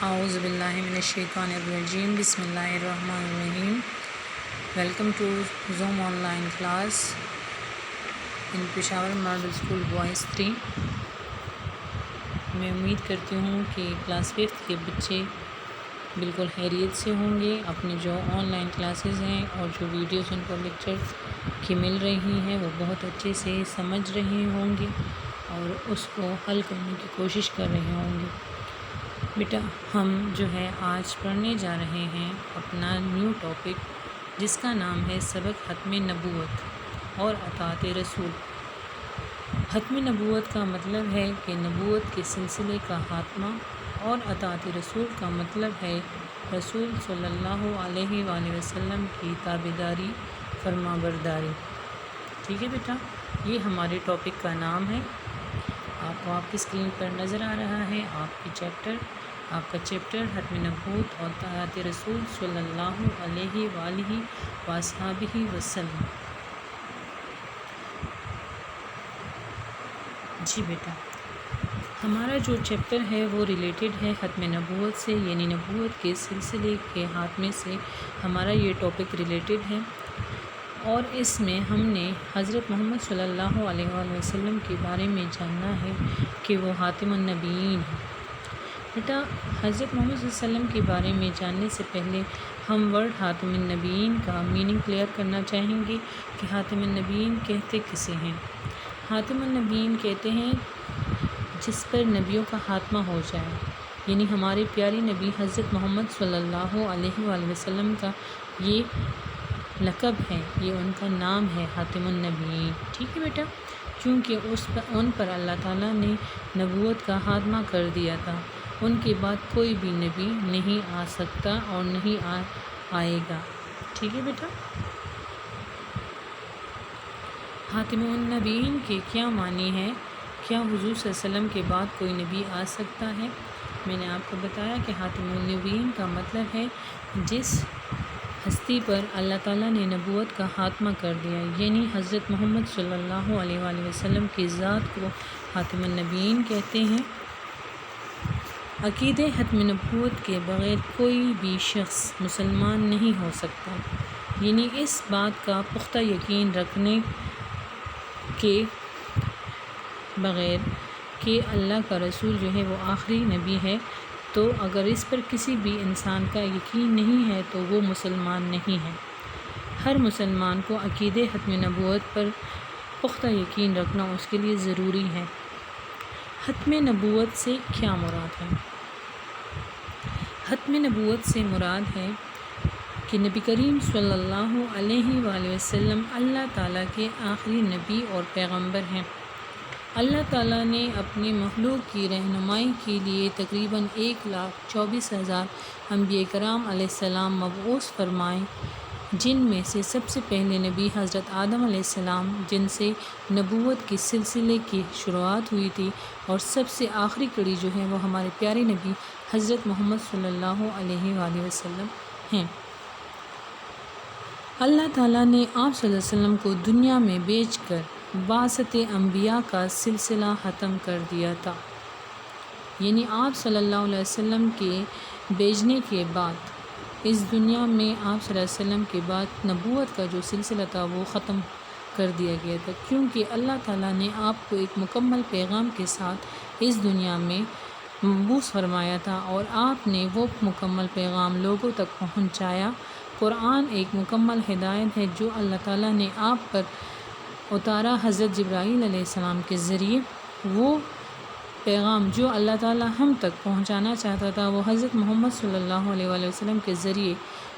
اعوذ باللہ من الشیطان الرجیم بسم اللہ الرحمن الرحیم. Welcome to Zoom online class in Peshawar model school boys 3. میں امید کرتی ہوں کہ کلاس 5 کے بچے بالکل خیریت سے ہوں گے. اپنے جو آن لائن کلاسز ہیں اور جو ویڈیوز ان کو لیکچر کی مل رہی ہیں وہ بہت اچھے سے سمجھ رہے ہوں گے اور اس کو حل کرنے کی کوشش کر رہے ہوں گے. بیٹا ہم جو ہے آج پڑھنے جا رہے ہیں اپنا نیو ٹاپک جس کا نام ہے سبق ختم نبوت اور اطاعت رسول. ختم نبوت کا مطلب ہے کہ نبوت کے سلسلے کا خاتمہ اور اطاعت رسول کا مطلب ہے رسول صلی اللہ علیہ وآلہ وسلم کی تابعداری فرما برداری. ٹھیک ہے بیٹا، یہ ہمارے ٹاپک کا نام ہے. آپ کو آپ کی اسکرین پر نظر آ رہا ہے آپ کا چیپٹر ختم نبوت اور اطاعت رسول صلی اللہ علیہ وآلہ وصحبہ وسلم. جی بیٹا، ہمارا جو چیپٹر ہے وہ ریلیٹڈ ہے ختم نبوت سے، یعنی نبوت کے سلسلے کے خاتمے سے ہمارا یہ ٹاپک ریلیٹڈ ہے. اور اس میں ہم نے حضرت محمد صلی اللہ علیہ وآلہ وسلم کے بارے میں جاننا ہے کہ وہ خاتم النبیین ہیں. بیٹا حضرت محمد صلی اللہ علیہ وسلم کے بارے میں جاننے سے پہلے ہم ورڈ خاتم النبیین کا میننگ کلیئر کرنا چاہیں گے کہ خاتم النبیین کہتے کسے ہیں. خاتم النبیین کہتے ہیں جس پر نبیوں کا خاتمہ ہو جائے، یعنی ہمارے پیارے نبی حضرت محمد صلی اللہ علیہ وآلہ وسلم کا یہ لقب ہے، یہ ان کا نام ہے خاتم النبیین. ٹھیک ہے بیٹا، کیونکہ ان پر اللہ تعالیٰ نے نبوت کا خاتمہ کر دیا تھا. ان کے بعد کوئی بھی نبی نہیں آ سکتا اور نہیں آئے گا. ٹھیک ہے بیٹا، خاتم النبیین کے کیا معنی ہے؟ کیا حضور صلی اللہ علیہ وسلم کے بعد کوئی نبی آ سکتا ہے؟ میں نے آپ کو بتایا کہ خاتم النبیین کا مطلب ہے جس ہستی پر اللہ تعالیٰ نے نبوت کا خاتمہ کر دیا، یعنی حضرت محمد صلی اللہ علیہ وآلہ وسلم کی ذات کو خاتم النبیین کہتے ہیں. عقیدہ ختم نبوت کے بغیر کوئی بھی شخص مسلمان نہیں ہو سکتا، یعنی اس بات کا پختہ یقین رکھنے کے بغیر کہ اللہ کا رسول جو ہے وہ آخری نبی ہے، تو اگر اس پر کسی بھی انسان کا یقین نہیں ہے تو وہ مسلمان نہیں ہے. ہر مسلمان کو عقیدہ ختم نبوت پر پختہ یقین رکھنا اس کے لیے ضروری ہے. ختم نبوت سے کیا مراد ہے؟ ختم نبوت سے مراد ہے کہ نبی کریم صلی اللہ علیہ وآلہ وسلم اللہ تعالیٰ کے آخری نبی اور پیغمبر ہیں. اللہ تعالیٰ نے اپنی مخلوق کی رہنمائی کے لیے تقریباً 1,24,000 انبیاء کرام علیہ السلام مبعوث فرمائے، جن میں سے سب سے پہلے نبی حضرت آدم علیہ السلام جن سے نبوت کے سلسلے کی شروعات ہوئی تھی، اور سب سے آخری کڑی جو ہے وہ ہمارے پیارے نبی حضرت محمد صلی اللہ علیہ وآلہ وسلم ہیں. اللہ تعالیٰ نے آپ صلی اللہ علیہ وسلم کو دنیا میں بھیج کر بعثت انبیاء کا سلسلہ ختم کر دیا تھا، یعنی آپ صلی اللہ علیہ وسلم کے بھیجنے کے بعد اس دنیا میں آپ صلی اللہ علیہ وسلم کے بعد نبوت کا جو سلسلہ تھا وہ ختم کر دیا گیا تھا، کیونکہ اللہ تعالیٰ نے آپ کو ایک مکمل پیغام کے ساتھ اس دنیا میں مبعوث فرمایا تھا اور آپ نے وہ مکمل پیغام لوگوں تک پہنچایا. قرآن ایک مکمل ہدایت ہے جو اللہ تعالیٰ نے آپ پر اتارا حضرت جبرائیل علیہ السلام کے ذریعے. وہ پیغام جو اللہ تعالیٰ ہم تک پہنچانا چاہتا تھا وہ حضرت محمد صلی اللہ علیہ وآلہ وسلم کے ذریعے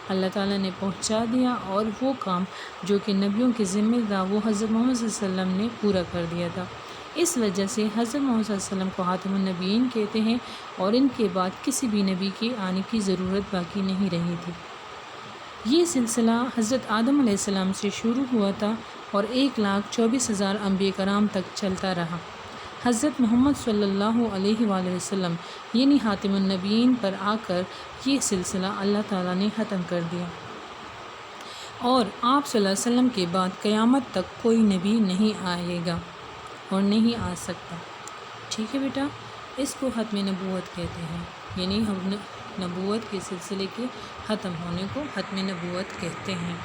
اللہ تعالیٰ نے پہنچا دیا، اور وہ کام جو کہ نبیوں کے ذمہ تھا وہ حضرت محمد صلی اللہ علیہ وسلم نے پورا کر دیا تھا. اس وجہ سے حضرت محمد صلی اللہ علیہ وسلم کو خاتم النبیین کہتے ہیں، اور ان کے بعد کسی بھی نبی کے آنے کی ضرورت باقی نہیں رہی تھی. یہ سلسلہ حضرت آدم علیہ السلام سے شروع ہوا تھا اور 1,24,000 انبیاء کرام تک چلتا رہا. حضرت محمد صلی اللہ علیہ وآلہ وسلم یعنی خاتم النبیین پر آ کر یہ سلسلہ اللہ تعالیٰ نے ختم کر دیا، اور آپ صلی اللہ علیہ وسلم کے بعد قیامت تک کوئی نبی نہیں آئے گا اور نہیں آ سکتا. ٹھیک ہے بیٹا، اس کو ختم نبوت کہتے ہیں. یعنی ہم نبوت کے سلسلے کے ختم ہونے کو ختم نبوت کہتے ہیں۔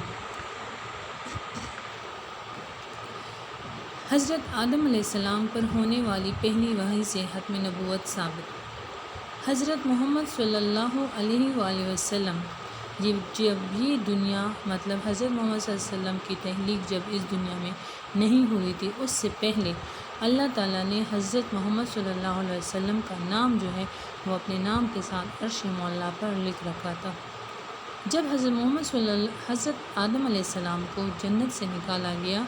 حضرت آدم علیہ السلام پر ہونے والی پہلی وحی سے ختم نبوت ثابت۔ حضرت محمد صلی اللہ علیہ وآلہ وسلم جب یہ دنیا مطلب حضرت محمد صلی اللہ علیہ وسلم کی تخلیق جب اس دنیا میں نہیں ہوئی تھی، اس سے پہلے اللہ تعالیٰ نے حضرت محمد صلی اللہ علیہ وسلم کا نام جو ہے وہ اپنے نام کے ساتھ عرش معلیٰ پر لکھ رکھا تھا۔ جب حضرت آدم علیہ السلام کو جنت سے نکالا گیا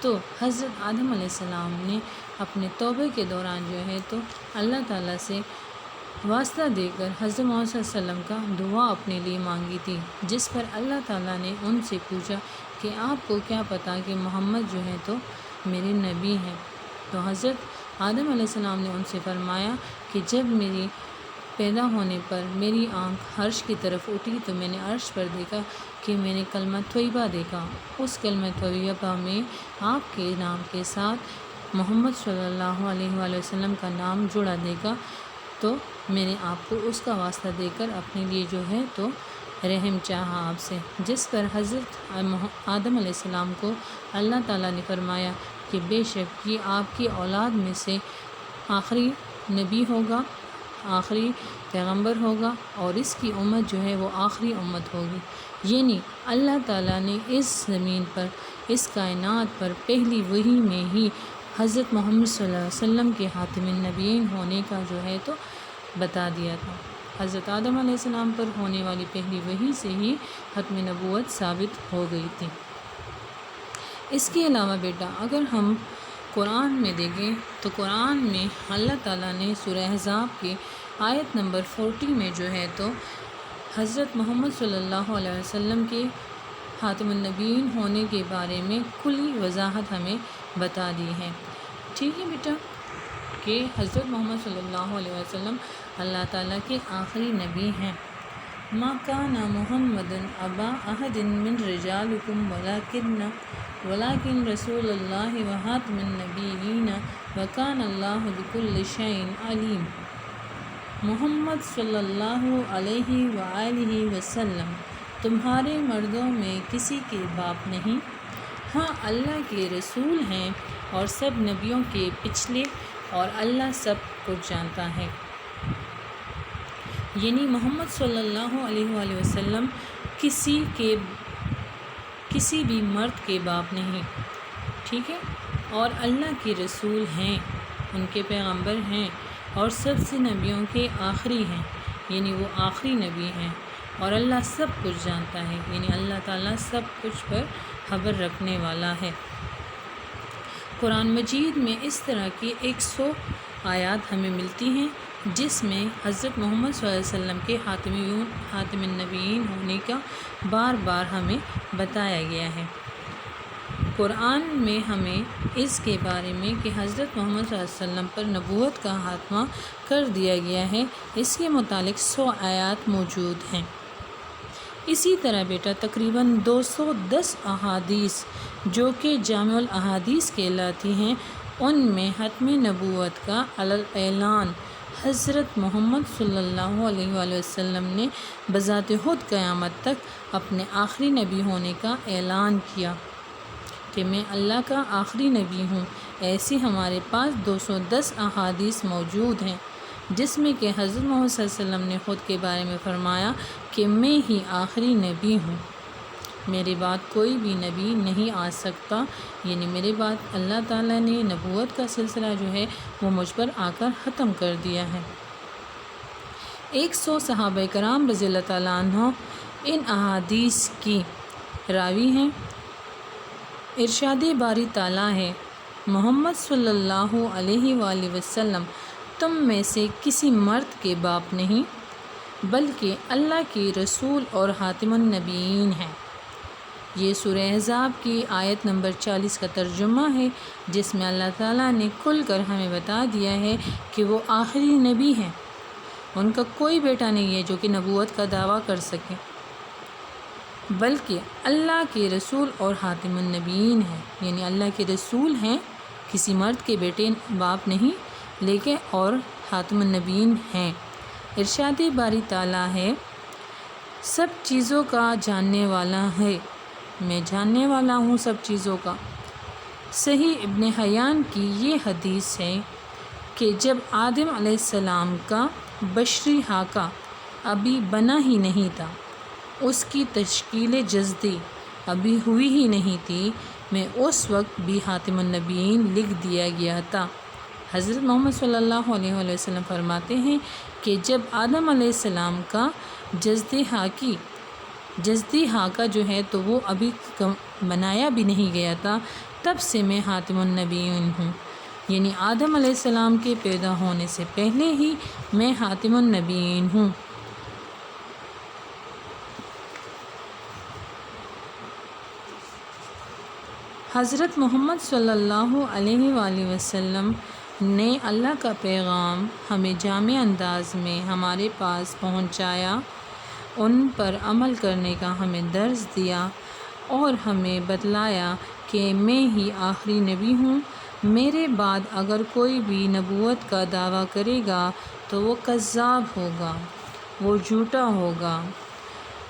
تو حضرت آدم علیہ السلام نے اپنے توبے کے دوران جو ہے تو اللہ تعالیٰ سے واسطہ دے کر حضرت محمد صلی اللہ علیہ وسلم کا دعا اپنے لیے مانگی تھی، جس پر اللہ تعالیٰ نے ان سے پوچھا کہ آپ کو کیا پتہ کہ محمد جو ہے تو میرے نبی ہیں؟ تو حضرت آدم علیہ السلام نے ان سے فرمایا کہ جب میری پیدا ہونے پر میری آنکھ عرش کی طرف اٹھی تو میں نے عرش پر دیکھا کہ میں نے کلمہ طیبہ دیکھا، اس کلمہ طیبہ میں آپ کے نام کے ساتھ محمد صلی اللہ علیہ وآلہ وسلم کا نام جڑا دیکھا، تو میں نے آپ کو اس کا واسطہ دے کر اپنے لیے جو ہے تو رحم چاہا آپ سے، جس پر حضرت آدم علیہ السلام کو اللہ تعالیٰ نے فرمایا کہ بے شک یہ آپ کی اولاد میں سے آخری نبی ہوگا، آخری پیغمبر ہوگا، اور اس کی امت جو ہے وہ آخری امت ہوگی۔ یعنی اللہ تعالیٰ نے اس زمین پر اس کائنات پر پہلی وحی میں ہی حضرت محمد صلی اللہ علیہ وسلم کے خاتم النبیین ہونے کا جو ہے تو بتا دیا تھا۔ حضرت آدم علیہ السلام پر ہونے والی پہلی وحی سے ہی ختم نبوت ثابت ہو گئی تھی۔ اس کے علاوہ بیٹا اگر ہم قرآن میں دیکھیں تو قرآن میں اللہ تعالیٰ نے سورہ احزاب کی آیت نمبر 40 میں جو ہے تو حضرت محمد صلی اللہ علیہ وسلم کے خاتم النبیین ہونے کے بارے میں کلی وضاحت ہمیں بتا دی ہے۔ ٹھیک ہے بیٹا، کہ حضرت محمد صلی اللہ علیہ وسلم اللہ تعالیٰ کے آخری نبی ہیں۔ ما کان محمد ابا احد من رجالکم ولکن رسول اللہ وخاتم النبیین وکان اللہ بکل شیء علیم۔ محمد صلی اللہ علیہ وآلہ وسلم تمہارے مردوں میں کسی کے باپ نہیں، ہاں اللہ کے رسول ہیں اور سب نبیوں کے پچھلے، اور اللہ سب کچھ جانتا ہے۔ یعنی محمد صلی اللہ علیہ وآلہ وسلم کسی بھی مرد کے باپ نہیں، ٹھیک ہے، اور اللہ کے رسول ہیں، ان کے پیغمبر ہیں، اور سب سے نبیوں کے آخری ہیں، یعنی وہ آخری نبی ہیں، اور اللہ سب کچھ جانتا ہے، یعنی اللہ تعالیٰ سب کچھ پر خبر رکھنے والا ہے۔ قرآن مجید میں اس طرح کی 100 آیات ہمیں ملتی ہیں جس میں حضرت محمد صلی اللہ علیہ وسلم کے خاتم النبیین ہونے کا بار بار ہمیں بتایا گیا ہے۔ قرآن میں ہمیں اس کے بارے میں کہ حضرت محمد صلی اللہ علیہ وسلم پر نبوت کا خاتمہ کر دیا گیا ہے، اس کے متعلق 100 آیات موجود ہیں۔ اسی طرح بیٹا تقریباً 210 احادیث جو کہ جامع الاحادیث کہلاتی ہیں، ان میں ختم نبوت کا اعلان حضرت محمد صلی اللہ علیہ وآلہ وسلم نے بذات خود قیامت تک اپنے آخری نبی ہونے کا اعلان کیا کہ میں اللہ کا آخری نبی ہوں۔ ایسی ہمارے پاس 210 احادیث موجود ہیں جس میں کہ حضرت محمد صلی اللہ علیہ وسلم نے خود کے بارے میں فرمایا کہ میں ہی آخری نبی ہوں، میرے بعد کوئی بھی نبی نہیں آ سکتا، یعنی میرے بعد اللہ تعالیٰ نے نبوت کا سلسلہ جو ہے وہ مجھ پر آ کر ختم کر دیا ہے۔ 100 صحابہ کرام رضی اللہ تعالیٰ عنہ ان احادیث کی راوی ہیں۔ ارشاد باری تعالیٰ ہے، محمد صلی اللہ علیہ وآلہ وسلم تم میں سے کسی مرد کے باپ نہیں بلکہ اللہ کے رسول اور خاتم النبیین ہیں۔ یہ سورہ احزاب کی آیت نمبر 40 کا ترجمہ ہے جس میں اللہ تعالیٰ نے کھل کر ہمیں بتا دیا ہے کہ وہ آخری نبی ہیں، ان کا کوئی بیٹا نہیں ہے جو کہ نبوت کا دعویٰ کر سکے، بلکہ اللہ کے رسول اور خاتم النبیین ہیں، یعنی اللہ کے رسول ہیں، کسی مرد کے بیٹے باپ نہیں لیکن اور خاتم النبیین ہیں۔ ارشاد باری تعالیٰ ہے، سب چیزوں کا جاننے والا ہے، میں جاننے والا ہوں سب چیزوں کا۔ صحیح ابن حیان کی یہ حدیث ہے کہ جب آدم علیہ السلام کا بشری خاکہ ابھی بنا ہی نہیں تھا، اس کی تشکیل جسدی ابھی ہوئی ہی نہیں تھی، میں اس وقت بھی خاتم النبیین لکھ دیا گیا تھا۔ حضرت محمد صلی اللہ علیہ وسلم فرماتے ہیں کہ جب آدم علیہ السلام کا جسدی خاکہ جو ہے تو وہ ابھی بنایا بھی نہیں گیا تھا، تب سے میں خاتم النبیین ہوں، یعنی آدم علیہ السلام کے پیدا ہونے سے پہلے ہی میں خاتم النبیین ہوں۔ حضرت محمد صلی اللہ علیہ وآلہ وسلم نے اللہ کا پیغام ہمیں جامع انداز میں ہمارے پاس پہنچایا، ان پر عمل کرنے کا ہمیں درس دیا اور ہمیں بتلایا کہ میں ہی آخری نبی ہوں، میرے بعد اگر کوئی بھی نبوت کا دعویٰ کرے گا تو وہ کذاب ہوگا، وہ جھوٹا ہوگا،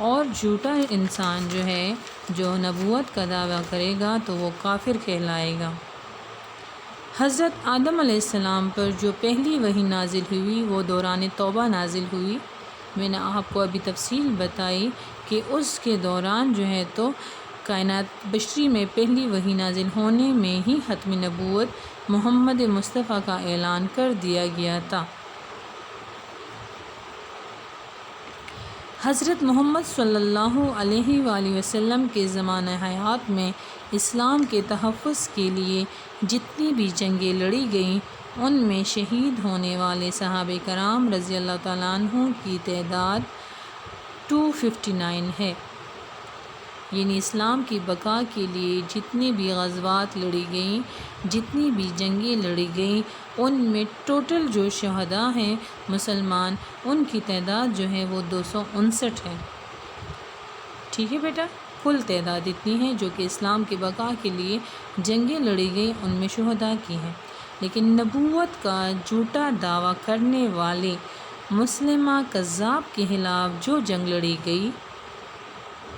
اور جھوٹا انسان جو ہے جو نبوت کا دعویٰ کرے گا تو وہ کافر کہلائے گا۔ حضرت آدم علیہ السلام پر جو پہلی وحی نازل ہوئی وہ دوران توبہ نازل ہوئی۔ میں نے آپ کو ابھی تفصیل بتائی کہ اس کے دوران جو ہے تو کائنات بشری میں پہلی وحی نازل ہونے میں ہی ختم نبوت محمد مصطفیٰ کا اعلان کر دیا گیا تھا۔ حضرت محمد صلی اللہ علیہ وآلہ وسلم کے زمانہ حیات میں اسلام کے تحفظ کے لیے جتنی بھی جنگیں لڑی گئیں، ان میں شہید ہونے والے صحابہ کرام رضی اللہ تعالیٰ عنہ کی تعداد 259 ہے، یعنی اسلام کی بقا کے لیے جتنی بھی غزوات لڑی گئیں، جتنی بھی جنگیں لڑی گئیں، ان میں ٹوٹل جو شہداء ہیں مسلمان، ان کی تعداد جو ہے وہ 259 ہے۔ ٹھیک ہے بیٹا، کل تعداد اتنی ہے جو کہ اسلام کی بقا کے لیے جنگیں لڑی گئیں، ان میں شہداء کی ہیں۔ لیکن نبوت کا جھوٹا دعویٰ کرنے والے مسلمہ کذاب کے خلاف جو جنگ لڑی گئی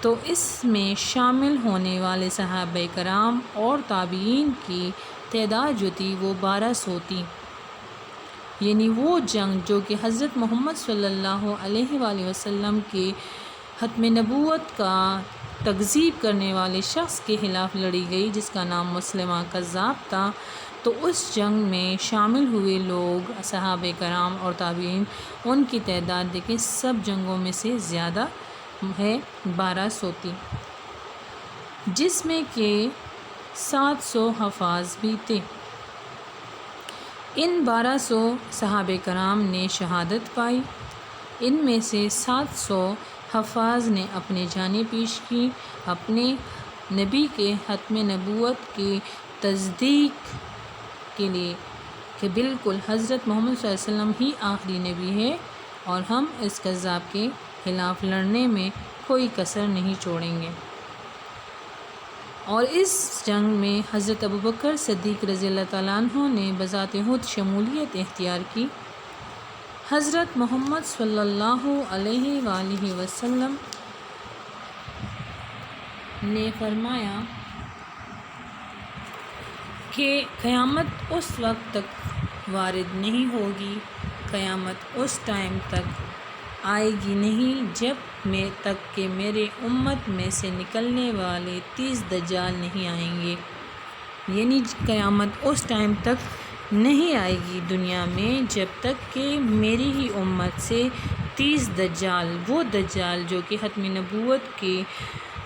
تو اس میں شامل ہونے والے صحابہ کرام اور تابعین کی تعداد جو تھی وہ 1200 تھی، یعنی وہ جنگ جو کہ حضرت محمد صلی اللہ علیہ وآلہ وسلم کے ختم نبوت کا تکذیب کرنے والے شخص کے خلاف لڑی گئی جس کا نام مسلمہ کذاب تھا، تو اس جنگ میں شامل ہوئے لوگ صحابہ کرام اور تابعین، ان کی تعداد دیکھیں سب جنگوں میں سے زیادہ ہے، 1200 تھی، جس میں کہ 700 حفاظ بھی تھے۔ ان 1200 صحابہ کرام نے شہادت پائی، ان میں سے 700 حفاظ نے اپنی جانیں پیش کی اپنے نبی کے ختم نبوت کی تصدیق کے لیے کہ بالکل حضرت محمد صلی اللہ علیہ وسلم ہی آخری نبی ہے اور ہم اس کذاب کے خلاف لڑنے میں کوئی کسر نہیں چھوڑیں گے۔ اور اس جنگ میں حضرت ابوبکر صدیق رضی اللہ تعالیٰ عنہ نے بذات خود شمولیت اختیار کی۔ حضرت محمد صلی اللہ علیہ وآلہ وسلم نے فرمایا کہ قیامت اس وقت تک وارد نہیں ہوگی، قیامت اس ٹائم تک آئے گی نہیں جب تک کہ میرے امت میں سے نکلنے والے 30 دجال نہیں آئیں گے، یعنی قیامت اس ٹائم تک نہیں آئے گی دنیا میں جب تک کہ میری ہی امت سے 30 دجال، وہ دجال جو کہ ختم نبوت کے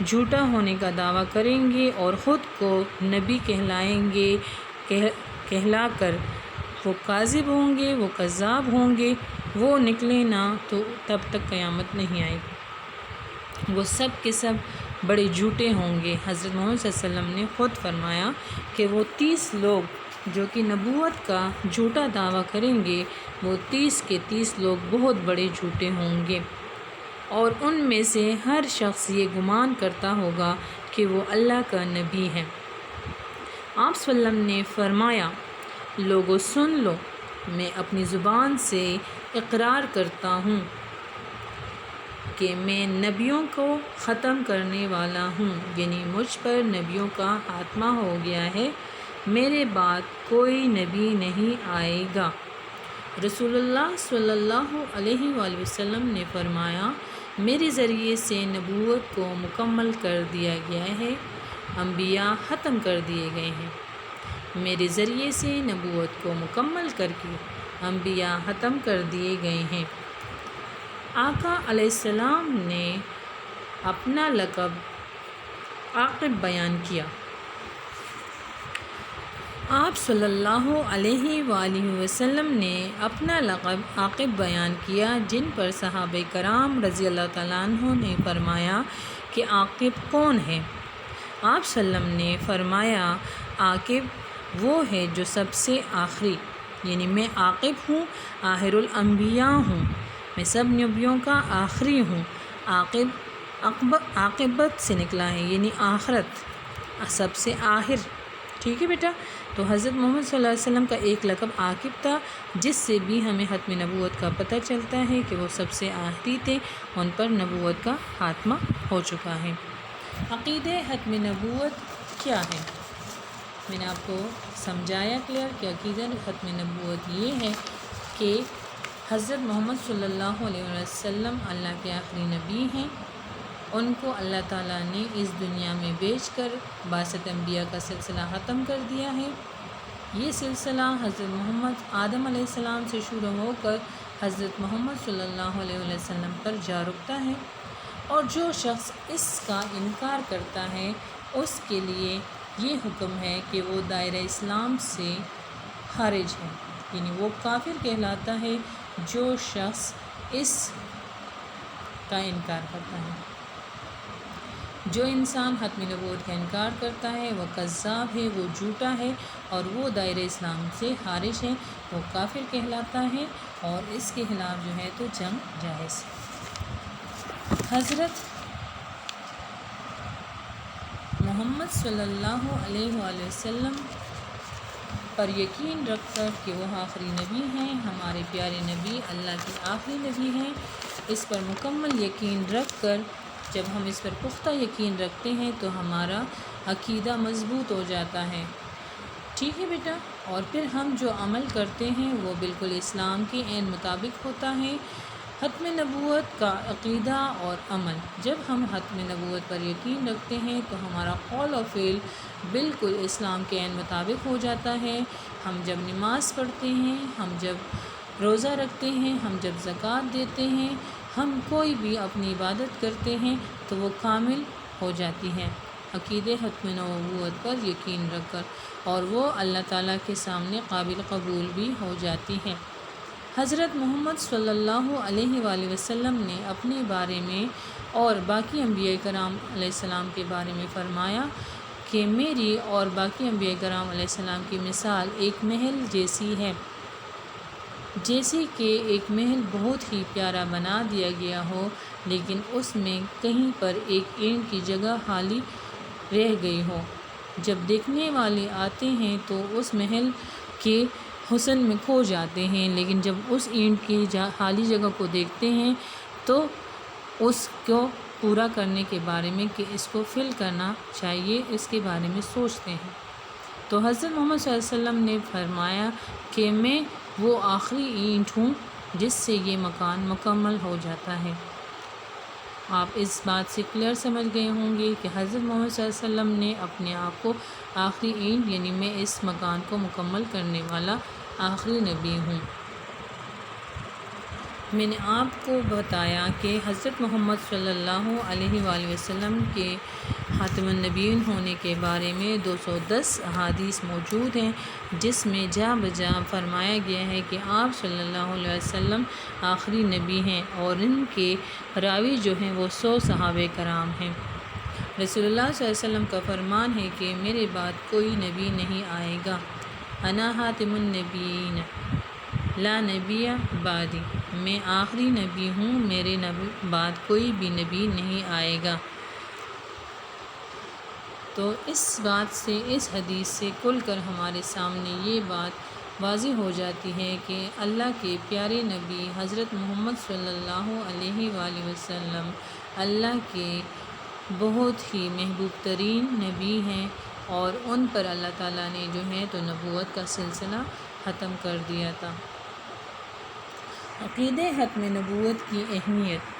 جھوٹا ہونے کا دعویٰ کریں گے اور خود کو نبی کہلائیں گے، کہلا کر وہ کاذب ہوں گے، وہ کذاب ہوں گے، وہ نکلے نہ تو تب تک قیامت نہیں آئے گی، وہ سب کے سب بڑے جھوٹے ہوں گے۔ حضرت محمد صلی اللہ علیہ وسلم نے خود فرمایا کہ وہ 30 لوگ جو کہ نبوت کا جھوٹا دعویٰ کریں گے، وہ 30 کے 30 لوگ بہت بڑے جھوٹے ہوں گے، اور ان میں سے ہر شخص یہ گمان کرتا ہوگا کہ وہ اللہ کا نبی ہے۔ آپ صلی اللہ علیہ وسلم نے فرمایا، لوگو سن لو، میں اپنی زبان سے اقرار کرتا ہوں کہ میں نبیوں کو ختم کرنے والا ہوں، یعنی مجھ پر نبیوں کا خاتمہ ہو گیا ہے، میرے بعد کوئی نبی نہیں آئے گا۔ رسول اللہ صلی اللہ علیہ وآلہ وسلم نے فرمایا، میرے ذریعے سے نبوت کو مکمل کر دیا گیا ہے، انبیاء ختم کر دیے گئے ہیں۔ میرے ذریعے سے نبوت کو مکمل کر کے انبیاء ختم کر دیے گئے ہیں۔ آقا علیہ السلام نے اپنا لقب عاقب بیان کیا۔ آپ صلی اللہ علیہ وآلہ وسلم نے اپنا لقب عاقب بیان کیا، جن پر صحابہ کرام رضی اللہ تعالیٰ عنہ نے فرمایا کہ عاقب کون ہے؟ آپ صلی اللہ علیہ وسلم نے فرمایا، عاقب وہ ہے جو سب سے آخری، یعنی میں عاقب ہوں، آخر الانبیاء ہوں، میں سب نبیوں کا آخری ہوں۔ عاقبت سے نکلا ہے، یعنی آخرت، سب سے آخر، ٹھیک ہے بیٹا؟ تو حضرت محمد صلی اللہ علیہ وسلم کا ایک لقب عاقب تھا، جس سے بھی ہمیں ختم نبوت کا پتہ چلتا ہے کہ وہ سب سے آخری تھے، ان پر نبوت کا خاتمہ ہو چکا ہے۔ عقیدہ ختم نبوت کیا ہے؟ میں نے آپ کو سمجھایا کلیئر کہ عقیدہ ختم نبوت یہ ہے کہ حضرت محمد صلی اللہ علیہ وسلم اللہ کے آخری نبی ہیں، ان کو اللہ تعالیٰ نے اس دنیا میں بھیج کر بعثت انبیاء کا سلسلہ ختم کر دیا ہے۔ یہ سلسلہ حضرت محمد آدم علیہ السلام سے شروع ہو کر حضرت محمد صلی اللہ علیہ وسلم پر جا رکتا ہے، اور جو شخص اس کا انکار کرتا ہے اس کے لیے یہ حکم ہے کہ وہ دائرہ اسلام سے خارج ہے، یعنی وہ کافر کہلاتا ہے جو شخص اس کا انکار کرتا ہے۔ جو انسان ختم نبوت کا انکار کرتا ہے وہ کذاب ہے، وہ جھوٹا ہے، اور وہ دائرہ اسلام سے خارج ہے، وہ کافر کہلاتا ہے، اور اس کے خلاف جو ہے تو جنگ جائز ہے۔ حضرت محمد صلی اللہ علیہ وآلہ وسلم پر یقین رکھ کر کہ وہ آخری نبی ہیں، ہمارے پیارے نبی اللہ کے آخری نبی ہیں، اس پر مکمل یقین رکھ کر جب ہم اس پر پختہ یقین رکھتے ہیں تو ہمارا عقیدہ مضبوط ہو جاتا ہے، ٹھیک ہے بیٹا؟ اور پھر ہم جو عمل کرتے ہیں وہ بالکل اسلام کے عین مطابق ہوتا ہے۔ ختم نبوت کا عقیدہ اور عمل، جب ہم ختم نبوت پر یقین رکھتے ہیں تو ہمارا قول و فعل بالکل اسلام کے عین مطابق ہو جاتا ہے۔ ہم جب نماز پڑھتے ہیں، ہم جب روزہ رکھتے ہیں، ہم جب زکوٰۃ دیتے ہیں، ہم کوئی بھی اپنی عبادت کرتے ہیں تو وہ کامل ہو جاتی ہے عقیدہ ختم نبوت پر یقین رکھ کر، اور وہ اللہ تعالیٰ کے سامنے قابل قبول بھی ہو جاتی ہے۔ حضرت محمد صلی اللہ علیہ وآلہ وسلم نے اپنے بارے میں اور باقی انبیاء کرام علیہ السلام کے بارے میں فرمایا کہ میری اور باقی انبیاء کرام علیہ السلام کی مثال ایک محل جیسی ہے، جیسے کہ ایک محل بہت ہی پیارا بنا دیا گیا ہو، لیکن اس میں کہیں پر ایک اینٹ کی جگہ خالی رہ گئی ہو۔ جب دیکھنے والے آتے ہیں تو اس محل کے حسن میں کھو جاتے ہیں، لیکن جب اس اینٹ کی خالی جگہ کو دیکھتے ہیں تو اس کو پورا کرنے کے بارے میں کہ اس کو فل کرنا چاہیے، اس کے بارے میں سوچتے ہیں۔ تو حضرت محمد صلی اللہ علیہ وسلم نے فرمایا کہ میں وہ آخری اینٹ ہوں جس سے یہ مکان مکمل ہو جاتا ہے۔ آپ اس بات سے کلیئر سمجھ گئے ہوں گے کہ حضرت محمد صلی اللہ علیہ وسلم نے اپنے آپ کو آخری اینٹ، یعنی میں اس مکان کو مکمل کرنے والا آخری نبی ہوں۔ میں نے آپ کو بتایا کہ حضرت محمد صلی اللہ علیہ وآلہ وسلم کے خاتم النبیین ہونے کے بارے میں 210 احادیث موجود ہیں، جس میں جا بجا فرمایا گیا ہے کہ آپ صلی اللہ علیہ وسلم آخری نبی ہیں، اور ان کے راوی جو ہیں وہ 100 صحابہ کرام ہیں۔ رسول اللہ صلی اللہ علیہ وسلم کا فرمان ہے کہ میرے بعد کوئی نبی نہیں آئے گا، انا خاتم النبیین لا نبی بعدی، میں آخری نبی ہوں، میرے بعد کوئی بھی نبی نہیں آئے گا۔ تو اس بات سے، اس حدیث سے کھل کر ہمارے سامنے یہ بات واضح ہو جاتی ہے کہ اللہ کے پیارے نبی حضرت محمد صلی اللہ علیہ وآلہ وسلم اللہ کے بہت ہی محبوب ترین نبی ہیں، اور ان پر اللہ تعالیٰ نے جو ہے تو نبوت کا سلسلہ ختم کر دیا تھا۔ عقیدہ ختم نبوت کی اہمیت۔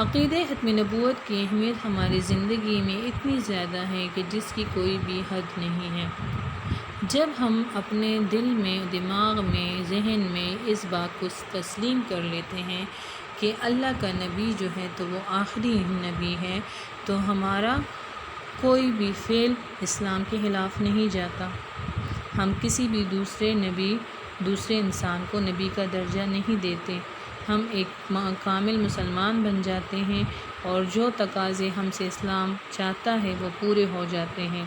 عقیدہ ختم نبوت کی اہمیت ہماری زندگی میں اتنی زیادہ ہے کہ جس کی کوئی بھی حد نہیں ہے۔ جب ہم اپنے دل میں، دماغ میں، ذہن میں اس بات کو تسلیم کر لیتے ہیں کہ اللہ کا نبی جو ہے تو وہ آخری نبی ہے، تو ہمارا کوئی بھی فعل اسلام کے خلاف نہیں جاتا۔ ہم کسی بھی دوسرے انسان کو نبی کا درجہ نہیں دیتے۔ ہم ایک کامل مسلمان بن جاتے ہیں، اور جو تقاضے ہم سے اسلام چاہتا ہے وہ پورے ہو جاتے ہیں۔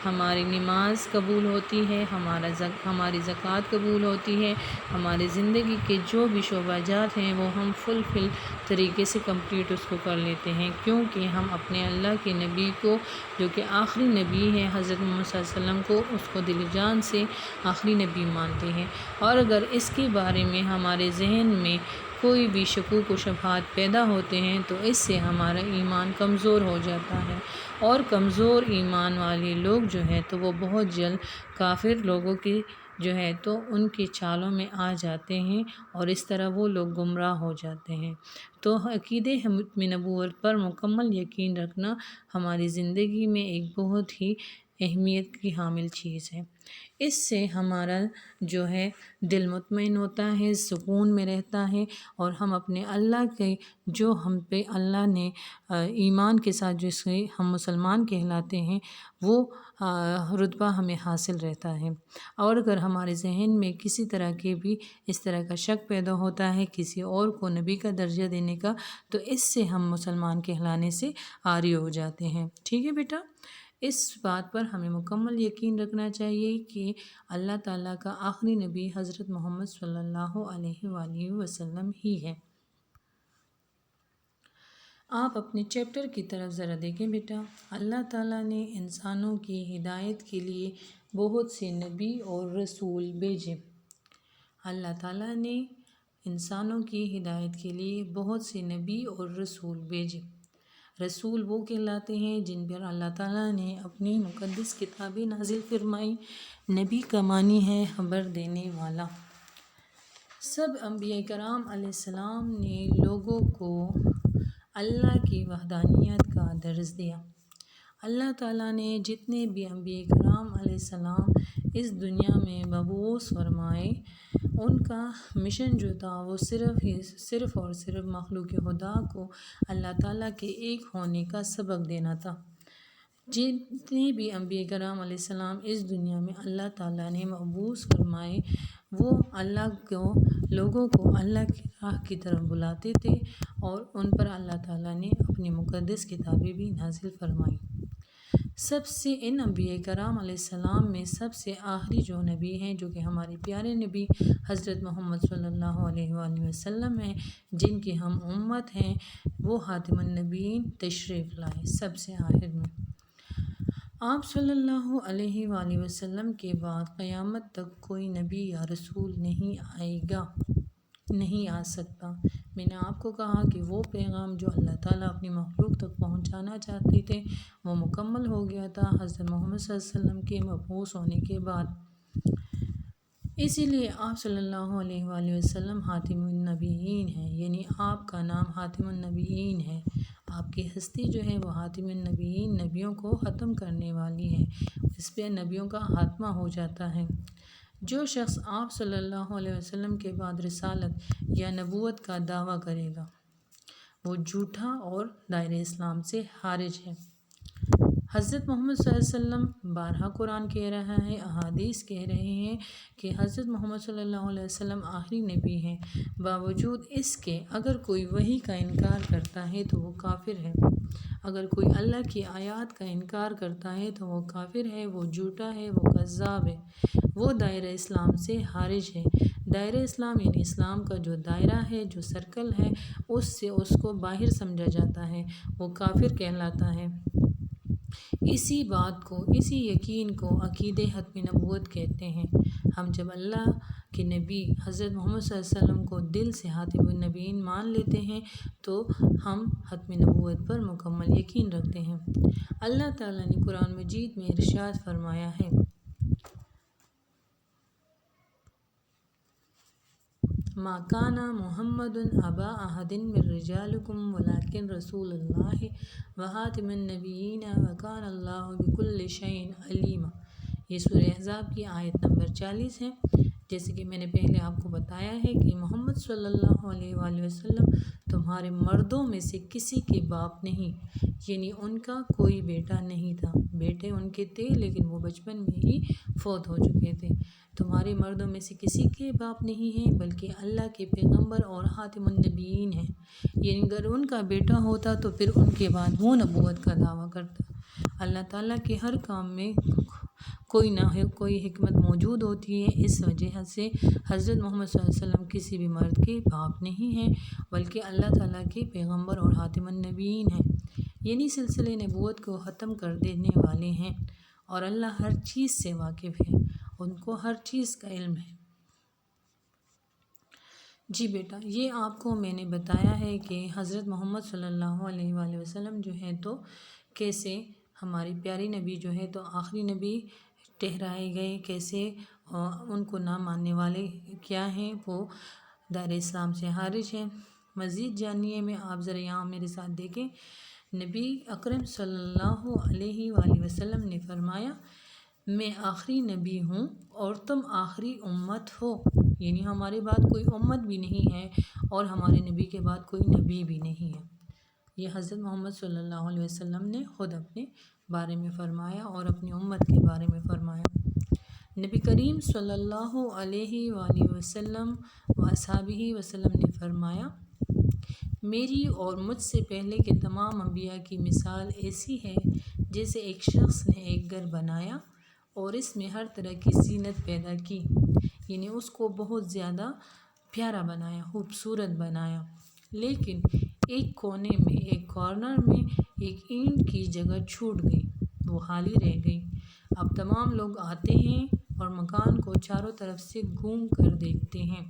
ہماری نماز قبول ہوتی ہے، ہماری زکوٰۃ قبول ہوتی ہے، ہماری زندگی کے جو بھی شعبہ جات ہیں وہ ہم فل طریقے سے کمپلیٹ اس کو کر لیتے ہیں، کیونکہ ہم اپنے اللہ کے نبی کو، جو کہ آخری نبی ہے، حضرت محمد صلی اللہ علیہ وسلم کو، اس کو دل جان سے آخری نبی مانتے ہیں۔ اور اگر اس کے بارے میں ہمارے ذہن میں کوئی بھی شکوک و شبہات پیدا ہوتے ہیں تو اس سے ہمارا ایمان کمزور ہو جاتا ہے، اور کمزور ایمان والے لوگ جو ہے تو وہ بہت جلد کافر لوگوں کی جو ہے تو ان کی چالوں میں آ جاتے ہیں، اور اس طرح وہ لوگ گمراہ ہو جاتے ہیں۔ تو عقیدہ ختم نبوت پر مکمل یقین رکھنا ہماری زندگی میں ایک بہت ہی اہمیت کی حامل چیز ہے۔ اس سے ہمارا جو ہے دل مطمئن ہوتا ہے، سکون میں رہتا ہے، اور ہم اپنے اللہ کے، جو ہم پہ اللہ نے ایمان کے ساتھ جسے ہم مسلمان کہلاتے ہیں، وہ رتبہ ہمیں حاصل رہتا ہے۔ اور اگر ہمارے ذہن میں کسی طرح کے بھی اس طرح کا شک پیدا ہوتا ہے کسی اور کو نبی کا درجہ دینے کا، تو اس سے ہم مسلمان کہلانے سے عاری ہو جاتے ہیں۔ ٹھیک ہے بیٹا، اس بات پر ہمیں مکمل یقین رکھنا چاہیے کہ اللہ تعالیٰ کا آخری نبی حضرت محمد صلی اللہ علیہ وآلہ وسلم ہی ہے۔ آپ اپنے چیپٹر کی طرف ذرا دیکھیں بیٹا۔ اللہ تعالیٰ نے انسانوں کی ہدایت کے لیے بہت سے نبی اور رسول بھیجے۔ اللہ تعالیٰ نے انسانوں کی ہدایت کے لیے بہت سے نبی اور رسول بھیجے۔ رسول وہ کہلاتے ہیں جن پر اللہ تعالیٰ نے اپنی مقدس کتابیں نازل فرمائی۔ نبی کا معنی ہے خبر دینے والا۔ سب انبیاء کرام علیہ السلام نے لوگوں کو اللہ کی وحدانیت کا درس دیا۔ اللہ تعالیٰ نے جتنے بھی انبیاء کرام علیہ السلام اس دنیا میں مبعوث فرمائے، ان کا مشن جو تھا وہ صرف اور صرف مخلوق خدا کو اللہ تعالیٰ کے ایک ہونے کا سبق دینا تھا۔ جتنے بھی انبیاء کرام علیہ السلام اس دنیا میں اللہ تعالیٰ نے مبعوث فرمائے، وہ اللہ کو، لوگوں کو اللہ کی راہ کی طرف بلاتے تھے، اور ان پر اللہ تعالیٰ نے اپنی مقدس کتابیں بھی نازل فرمائیں۔ سب سے ان انبیاء کرام علیہ السلام میں سب سے آخری جو نبی ہیں، جو کہ ہمارے پیارے نبی حضرت محمد صلی اللہ علیہ وآلہ وسلم ہیں، جن کی ہم امت ہیں، وہ خاتم النبیین تشریف لائے سب سے آخر میں۔ آپ صلی اللہ علیہ وآلہ وسلم کے بعد قیامت تک کوئی نبی یا رسول نہیں آئے گا، نہیں آ سکتا۔ میں نے آپ کو کہا کہ وہ پیغام جو اللہ تعالیٰ اپنی مخلوق تک پہنچانا چاہتے تھے وہ مکمل ہو گیا تھا حضرت محمد صلی اللہ علیہ وسلم کے مبعوث ہونے کے بعد۔ اسی لیے آپ صلی اللہ علیہ وآلہ وسلم خاتم النبیین ہیں، یعنی آپ کا نام خاتم النبیین ہے۔ آپ کی ہستی جو ہے وہ خاتم النبیین، نبیوں کو ختم کرنے والی ہے، اس پہ نبیوں کا خاتمہ ہو جاتا ہے۔ جو شخص آپ صلی اللہ علیہ وسلم کے بعد رسالت یا نبوت کا دعویٰ کرے گا وہ جھوٹا اور دائرہ اسلام سے خارج ہے۔ حضرت محمد صلی اللہ علیہ وسلم بارہا قرآن کہہ رہا ہے، احادیث کہہ رہے ہیں کہ حضرت محمد صلی اللہ علیہ وسلم آخری نبی ہیں، باوجود اس کے اگر کوئی وحی کا انکار کرتا ہے تو وہ کافر ہے۔ اگر کوئی اللہ کی آیات کا انکار کرتا ہے تو وہ کافر ہے، وہ جھوٹا ہے، وہ کذاب ہے، وہ دائرہ اسلام سے خارج ہے۔ دائرہ اسلام یعنی اسلام کا جو دائرہ ہے، جو سرکل ہے، اس سے اس کو باہر سمجھا جاتا ہے، وہ کافر کہلاتا ہے۔ اسی بات کو، اسی یقین کو عقیدہ ختم نبوت کہتے ہیں۔ ہم جب اللہ کے نبی حضرت محمد صلی اللہ علیہ وسلم کو دل سے خاتم النبیین مان لیتے ہیں تو ہم ختم نبوت پر مکمل یقین رکھتے ہیں۔ اللہ تعالیٰ نے قرآن مجید میں ارشاد فرمایا ہے، ما کان محمد ابا احد من رجالکم ولکن رسول اللہ وخاتم النبیین وکان اللہ بکل شیء علیما۔ یہ سورہ احزاب کی آیت نمبر 40 ہے۔ جیسے کہ میں نے پہلے آپ کو بتایا ہے کہ محمد صلی اللہ علیہ وآلہ وسلم تمہارے مردوں میں سے کسی کے باپ نہیں، یعنی ان کا کوئی بیٹا نہیں تھا۔ بیٹے ان کے تھے لیکن وہ بچپن میں ہی فوت ہو چکے تھے۔ تمہارے مردوں میں سے کسی کے باپ نہیں ہیں بلکہ اللہ کے پیغمبر اور خاتم النبیین ہیں، یعنی اگر ان کا بیٹا ہوتا تو پھر ان کے بعد وہ نبوت کا دعویٰ کرتا۔ اللہ تعالیٰ کے ہر کام میں کوئی نہ کوئی حکمت موجود ہوتی ہے۔ اس وجہ سے حضرت محمد صلی اللہ علیہ وسلم کسی بھی مرد کے باپ نہیں ہیں بلکہ اللہ تعالیٰ کے پیغمبر اور خاتم النبیین ہیں، یعنی سلسلے نبوت کو ختم کر دینے والے ہیں، اور اللہ ہر چیز سے واقف ہے، ان کو ہر چیز کا علم ہے۔ جی بیٹا، یہ آپ کو میں نے بتایا ہے کہ حضرت محمد صلی اللہ علیہ وآلہ وسلم جو ہے تو کیسے ہماری پیاری نبی جو ہے تو آخری نبی ٹھہرائے گئے، کیسے ان کو نہ ماننے والے کیا ہیں وہ دائرہ اسلام سے خارج ہیں۔ مزید جانیے میں آپ ذرا یہاں میرے ساتھ دیکھیں۔ نبی اکرم صلی اللہ علیہ وآلہ وسلم نے فرمایا، میں آخری نبی ہوں اور تم آخری امت ہو، یعنی ہمارے بعد کوئی امت بھی نہیں ہے اور ہمارے نبی کے بعد کوئی نبی بھی نہیں ہے۔ یہ حضرت محمد صلی اللہ علیہ وسلم نے خود اپنے بارے میں فرمایا اور اپنی امت کے بارے میں فرمایا۔ نبی کریم صلی اللہ علیہ وآلہ وسلم و اصحابہ وسلم نے فرمایا، میری اور مجھ سے پہلے کے تمام انبیاء کی مثال ایسی ہے جیسے ایک شخص نے ایک گھر بنایا اور اس میں ہر طرح کی زینت پیدا کی، یعنی اس کو بہت زیادہ پیارا بنایا، خوبصورت بنایا، لیکن ایک کونے میں، ایک کارنر میں ایک اینٹ کی جگہ چھوٹ گئی، وہ خالی رہ گئی۔ اب تمام لوگ آتے ہیں اور مکان کو چاروں طرف سے گھوم کر دیکھتے ہیں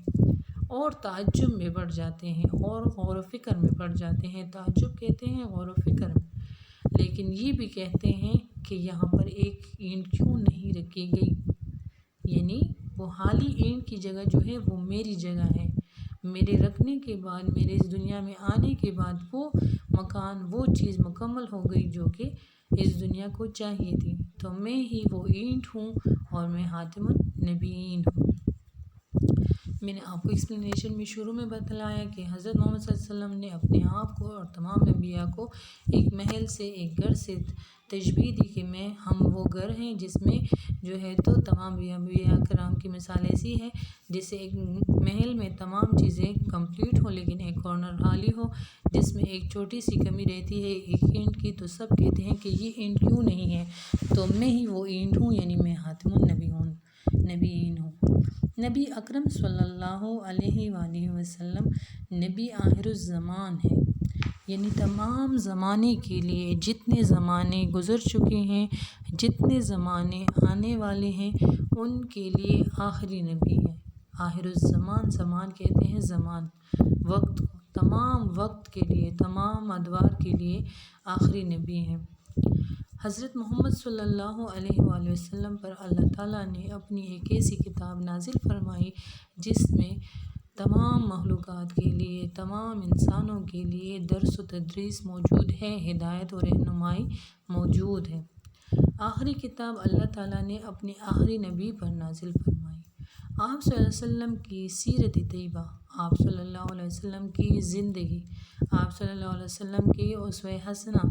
اور تعجب میں پڑ جاتے ہیں اور غور و فکر میں پڑ جاتے ہیں۔ تعجب کہتے ہیں غور و فکر میں، لیکن یہ بھی کہتے ہیں کہ یہاں پر ایک اینٹ کیوں نہیں رکھی گئی، یعنی وہ خالی اینٹ کی جگہ جو ہے وہ میری جگہ ہے، میرے رکھنے کے بعد، میرے اس دنیا میں آنے کے بعد وہ مکان، وہ چیز مکمل ہو گئی جو کہ اس دنیا کو چاہیے تھی، تو میں ہی وہ اینٹ ہوں اور میں خاتم النبیین ہوں۔ میں نے آپ کو ایکسپلینیشن میں شروع میں بتلایا کہ حضرت محمد صلی اللہ علیہ وسلم نے اپنے آپ کو اور تمام انبیاء کو ایک محل سے، ایک گھر سے تشبیہ دی کہ ہم وہ گھر ہیں جس میں جو ہے تو تمام انبیاء کرام کی مثال ایسی ہے جیسے ایک محل میں تمام چیزیں کمپلیٹ ہو لیکن ایک کارنر خالی ہو جس میں ایک چھوٹی سی کمی رہتی ہے ایک اینٹ کی، تو سب کہتے ہیں کہ یہ اینٹ کیوں نہیں ہے، تو میں ہی وہ اینٹ ہوں، یعنی میں خاتم النبیین ہوں۔ نبی اکرم صلی اللہ علیہ وآلہ وسلم نبی آخر الزمان ہے، یعنی تمام زمانے کے لیے، جتنے زمانے گزر چکے ہیں، جتنے زمانے آنے والے ہیں، ان کے لیے آخری نبی ہے۔ آخر الزمان، زمان کہتے ہیں زمان، وقت کو، تمام وقت کے لیے، تمام ادوار کے لیے آخری نبی ہیں۔ حضرت محمد صلی اللہ علیہ وآلہ وسلم پر اللہ تعالیٰ نے اپنی ایک ایسی کتاب نازل فرمائی جس میں تمام مخلوقات کے لیے، تمام انسانوں کے لیے درس و تدریس موجود ہے، ہدایت و رہنمائی موجود ہے۔ آخری کتاب اللہ تعالیٰ نے اپنے آخری نبی پر نازل فرمائی۔ آپ صلی اللہ علیہ وسلم کی سیرت طیبہ، آپ صلی اللہ علیہ وسلم کی زندگی، آپ صلی اللہ علیہ وسلم کی اسوہ حسنہ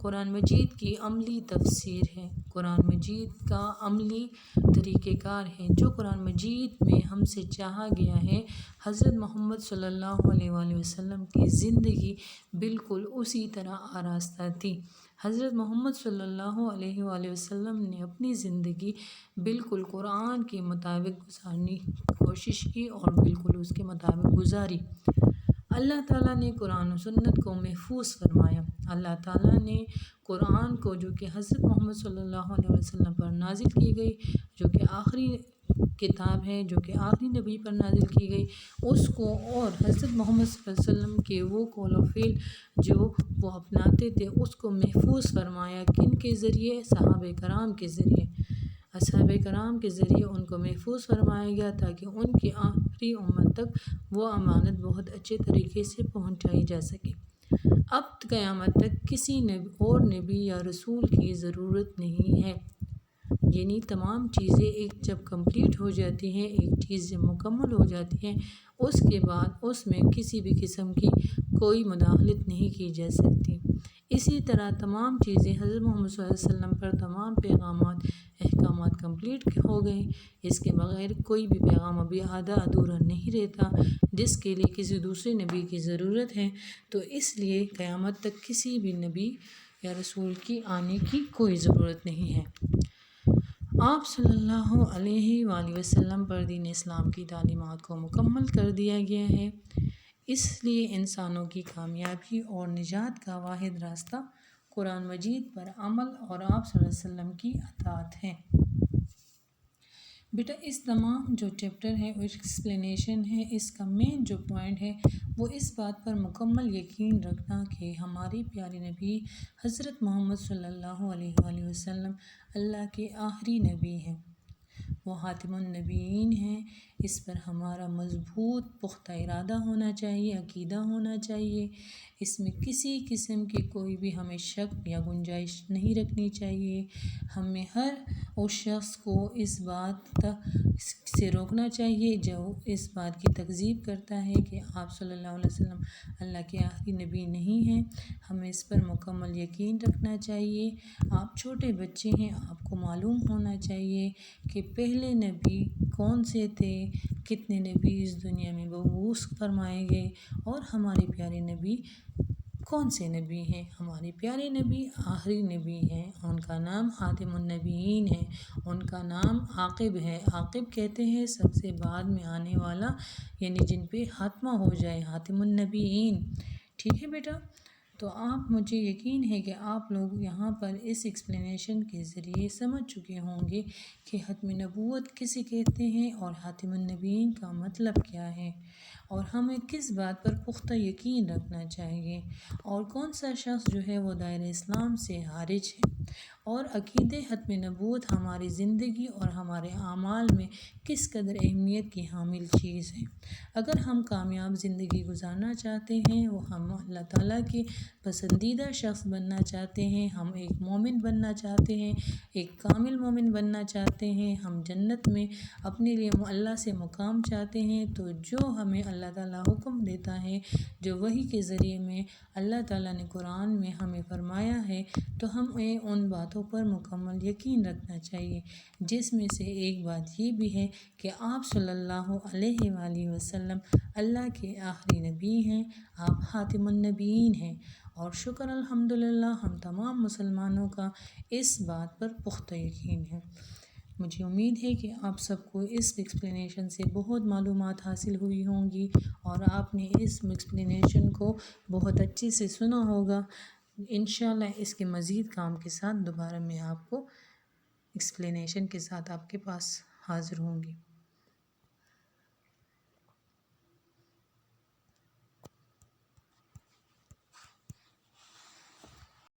قرآن مجید کی عملی تفسیر ہے، قرآن مجید کا عملی طریقہ کار ہے، جو قرآن مجید میں ہم سے چاہا گیا ہے۔ حضرت محمد صلی اللہ علیہ وآلہ وسلم کی زندگی بالکل اسی طرح آراستہ تھی۔ حضرت محمد صلی اللہ علیہ وآلہ وسلم نے اپنی زندگی بالکل قرآن کے مطابق گزارنے کی کوشش کی اور بالکل اس کے مطابق گزاری۔ اللہ تعالیٰ نے قرآن و سنت کو محفوظ فرمایا۔ اللہ تعالیٰ نے قرآن کو، جو کہ حضرت محمد صلی اللہ علیہ وسلم پر نازل کی گئی، جو کہ آخری کتاب ہے، جو کہ آخری نبی پر نازل کی گئی، اس کو اور حضرت محمد صلی اللہ علیہ وسلم کے وہ قول و فعل جو وہ اپناتے تھے، اس کو محفوظ فرمایا۔ کن کے ذریعے؟ صحابہ کرام کے ذریعے۔ اصحاب کرام کے ذریعے ان کو محفوظ فرمایا گیا تاکہ ان کی آخری امت تک وہ امانت بہت اچھے طریقے سے پہنچائی جا سکے۔ اب قیامت تک کسی اور نبی یا رسول کی ضرورت نہیں ہے، یعنی تمام چیزیں ایک جب کمپلیٹ ہو جاتی ہیں، ایک چیز جب مکمل ہو جاتی ہے، اس کے بعد اس میں کسی بھی قسم کی کوئی مداخلت نہیں کی جا سکتی۔ اسی طرح تمام چیزیں حضرت محمد صلی اللہ علیہ وسلم پر تمام پیغامات احکامات کمپلیٹ ہو گئے۔ اس کے بغیر کوئی بھی پیغام ابھی آدھا ادھورا نہیں رہتا، جس کے لیے کسی دوسرے نبی کی ضرورت ہے۔ تو اس لیے قیامت تک کسی بھی نبی یا رسول کی آنے کی کوئی ضرورت نہیں ہے۔ آپ صلی اللہ علیہ وآلہ وسلم پر دین اسلام کی تعلیمات کو مکمل کر دیا گیا ہے۔ اس لیے انسانوں کی کامیابی اور نجات کا واحد راستہ قرآن مجید پر عمل اور آپ صلی اللہ علیہ وسلم کی اطاعت ہے۔ بیٹا اس تمام جو چیپٹر ہے اور ایکسپلینیشن ہے، اس کا مین جو پوائنٹ ہے وہ اس بات پر مکمل یقین رکھنا کہ ہماری پیارے نبی حضرت محمد صلی اللہ علیہ وآلہ وسلم اللہ کے آخری نبی ہیں، وہ خاتم النبیین ہیں۔ اس پر ہمارا مضبوط پختہ ارادہ ہونا چاہیے، عقیدہ ہونا چاہیے۔ اس میں کسی قسم کی کوئی بھی ہمیں شک یا گنجائش نہیں رکھنی چاہیے۔ ہمیں ہر اس شخص کو اس بات سے روکنا چاہیے جو اس بات کی تکذیب کرتا ہے کہ آپ صلی اللہ علیہ وسلم اللہ کے آخری نبی نہیں ہیں۔ ہمیں اس پر مکمل یقین رکھنا چاہیے۔ آپ چھوٹے بچے ہیں، آپ کو معلوم ہونا چاہیے کہ پہلے نبی کون سے تھے، کتنے نبی اس دنیا میں مبعوث فرمائے گئے، اور ہمارے پیارے نبی کون سے نبی ہیں۔ ہمارے پیارے نبی آخری نبی ہیں، ان کا نام خاتم النبیین ہے، ان کا نام عاقب ہے۔ عاقب کہتے ہیں سب سے بعد میں آنے والا، یعنی جن پہ خاتمہ ہو جائے، خاتم النبیین۔ ٹھیک ہے بیٹا، تو آپ مجھے یقین ہے کہ آپ لوگ یہاں پر اس ایکسپلینیشن کے ذریعے سمجھ چکے ہوں گے کہ ختم نبوت کسے کہتے ہیں اور خاتم النبیین کا مطلب کیا ہے، اور ہمیں کس بات پر پختہ یقین رکھنا چاہیے، اور کون سا شخص جو ہے وہ دائرہ اسلام سے خارج ہے، اور عقیدہ ختم نبوت ہماری زندگی اور ہمارے اعمال میں کس قدر اہمیت کی حامل چیز ہے۔ اگر ہم کامیاب زندگی گزارنا چاہتے ہیں، وہ ہم اللہ تعالیٰ کے پسندیدہ شخص بننا چاہتے ہیں، ہم ایک مومن بننا چاہتے ہیں، ایک کامل مومن بننا چاہتے ہیں، ہم جنت میں اپنے لیے اللہ سے مقام چاہتے ہیں، تو جو ہمیں اللہ تعالیٰ حکم دیتا ہے، جو وحی کے ذریعے میں اللہ تعالیٰ نے قرآن میں ہمیں فرمایا ہے، تو ہمیں ان باتوں پر مکمل یقین رکھنا چاہیے، جس میں سے ایک بات یہ بھی ہے کہ آپ صلی اللہ علیہ وآلہ وسلم اللہ کے آخری نبی ہیں، آپ خاتم النبیین ہیں، اور شکر الحمدللہ ہم تمام مسلمانوں کا اس بات پر پختہ یقین ہے۔ مجھے امید ہے کہ آپ سب کو اس ایکسپلینیشن سے بہت معلومات حاصل ہوئی ہوں گی، اور آپ نے اس ایکسپلینیشن کو بہت اچھے سے سنا ہوگا۔ انشاءاللہ اس کے مزید کام کے ساتھ دوبارہ میں آپ کو ایکسپلینیشن کے ساتھ آپ کے پاس حاضر ہوں گی۔